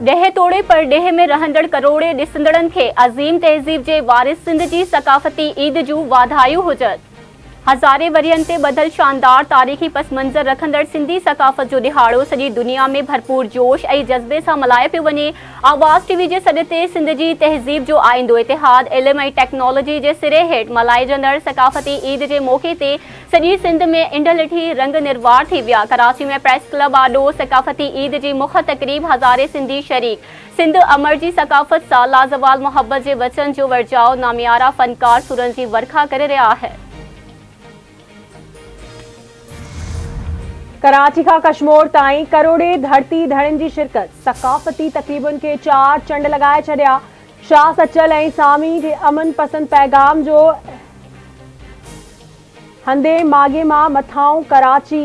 ॾह तोड़े पर ॾह में रहंदड़ करोड़े ॾिसंदड़नि खे अज़ीम तहज़ीब जे वारिस सिंध जी सकाफ़ती ईद जूं वाधायूं हुजनि। हज़ारे वरियनि ते ॿधल शानदार तारीख़ी पस मंज़र रखंदड़ सिंधी सकाफ़त जो ॾिहाड़ो सॼी दुनिया में भरपूर जोश ऐं जज़्बे सां मल्हाए पियो वञे। आवाज़ टीवी जे सॾ ते सिंध जी तहज़ीब जो आईंदो इतिहाद इल्म ऐं टेक्नोलॉजी जे सिरे हेठि मल्हाइजंदड़ सकाफ़ती ईद जे मौक़े ते सॼी सिंध में इंड लिठी रंग निर्वार थी विया। कराची में प्रेस क्लब आॾो सकाफ़ती ईद जी मुख तक़रीब हज़ारे सिंधी शरीक। सिंध अमर जी सकाफ़त सां लाज़वाल मोहब्बत जे वचन जो वर्जाओ नामियारा फ़नकार सुरनि जी वर्खा करे रहिया है। कराची का कश्मीर ताईं करोड़े धरती धड़नि जी शिरकत। सकाफ़ती तक़रीबुनि खे चार चंड लगाए छॾिया। शाह सचल ऐं सामी जे अमन पसंद पैगाम जो हंदे मागे मां मथाऊं कराची,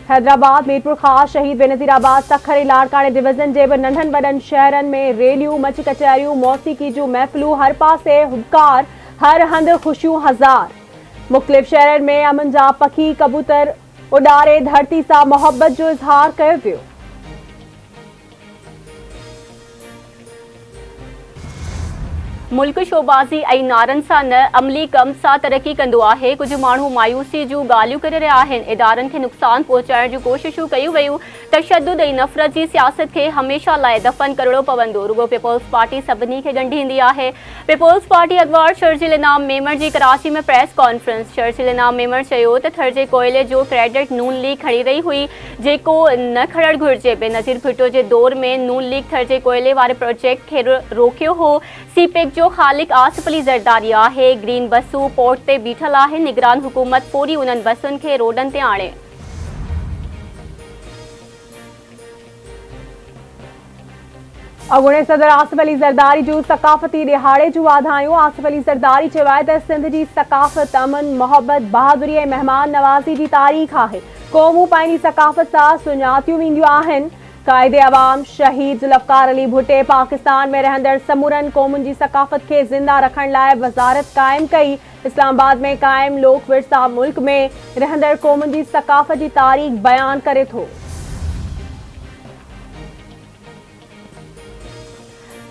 हैदराबाद, मीरपुर ख़ास, शहीद बेनज़ीराबाद, सखर, लाड़काने डिवीज़न जे बि नंढनि वॾनि शहरनि में रैलियूं, मच कचहरियूं, मौसीक़ी जूं महफ़िलूं, हर पासे हुबकार, हर हंधि ख़ुशियूं हज़ार। मुख़्तलिफ़ शहरनि में अमन जा पखी कबूतर उॾारे धरती सां मोहब्बत जो इज़हार कयो वियो। मुल्क शोबाज़ी ऐं नारनि सां न अमली कम सां तरक़ी कंदो आहे। कुझु माण्हू मायूसी जूं ॻाल्हियूं करे रहिया आहिनि। इदारनि खे नुक़सान पहुचाइण जूं कोशिशूं कयूं वयूं। तशद्दुद ऐं नफ़रत जी सियासत खे हमेशह लाइ दफ़न करणो पवंदो। रुगो पीपल्स पार्टी सभिनी खे ॻंढींदी आहे। पीपल्स पार्टी अॻवान शर्जिल इनाम मेमर जी कराची में प्रेस कॉन्फ्रेंस। शर्जिल इनाम मेमर चयो त थर जे कोयले जो क्रेडिट नून लीग खणी रही हुई, जेको न खणणु घुरिजे। बेनज़ीर भुट्टो जे दौर में नून लीग थर जे कोयले वारे प्रोजेक्ट खे रोकियो हो। सीपेक जो ख़ालिक आसिफ अली ज़रदारी आहे। ग्रीन बसूं पोर्ट ते बीठल आहे। निगरान हुकूमत फौरी उन्हनि बसुनि खे रोडनि ते आणे। अॻूणे सदर आसिफ अली ज़रदारी जूं सकाफ़ती ॾिहाड़े जूं वाधायूं। आसिफ अली ज़रदारी चयो आहे त सिंध जी सकाफ़त अमन, मोहब्बत, बहादुरी ऐं महिमान नवाज़ी जी तारीख़ आहे। क़ौमूं पंहिंजी सकाफ़त सां सुञातियूं वेंदियूं आहिनि। क़ाइदे अवाम शहीद ज़ुल्फ़कार अली भुट्टे पाकिस्तान में रहंदड़ समूरनि क़ौमुनि जी सकाफ़त खे ज़िंदा रखण लाइ वज़ारत क़ाइमु कई। इस्लामाबाद में क़ाइमु लोक विरसा मुल्क में रहंदड़ क़ौमुनि जी सकाफ़त जी तारीख़ बयानु करे थो।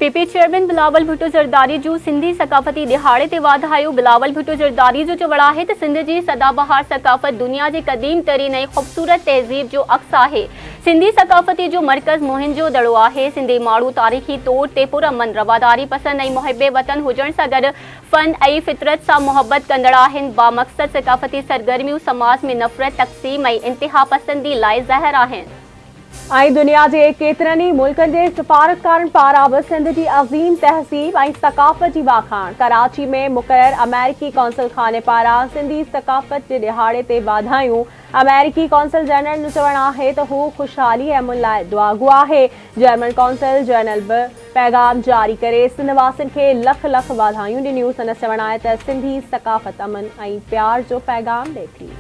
पीपी चेयरमैन बिलावल भुट्टो ज़रदारी जूं सिंधी सकाफ़ती ॾिहाड़े ते वाधायूं। बिलावल भुट्टो ज़रदारी जो चवणु आहे त सिंध जी सदाबहार सकाफ़त दुनिया जे क़दीम तरीन ऐं ख़ूबसूरत तहज़ीब जो अक्स आहे। सिंधी सकाफ़ती जो मर्कज़ मोहिंजो दड़ो आहे। सिंधी माण्हू तारीख़ी तौर ते पुरअमन, रवादारी पसंद ऐं मुहिबे वतन हुजण सां गॾु फ़न ऐं फितरत सां मोहब्बत कंदड़ आहिनि। बामक़सद सकाफ़ती सरगर्मियूं समाज में नफ़रत, तक़सीम ऐं इंतिहा पसंदी लाइ ज़हर आहिनि। ऐं दुनिया जे केतिरनि ई मुल्कनि जे सिफ़ारतकारनि पारां बि सिंध जी अज़ीम तहज़ीब ऐं सकाफ़त जी वाखाण। कराची में मुक़रर अमेरिकी कौंसल खाने पारां सिंधी सकाफ़त जे ॾिहाड़े ते वाधायूं। अमेरिकी कौंसल जनरल जो चवणु आहे त हू ख़ुशहाली ऐं अमन लाइ दुआगो आहे। जर्मन कौंसल जनरल बि पैगाम जारी करे सिंध वासियुनि खे लख लख वाधायूं ॾिनियूं। संदसि चवणु आहे त सिंधी सकाफ़त अमन ऐं प्यार जो पैगाम ॾिए थी।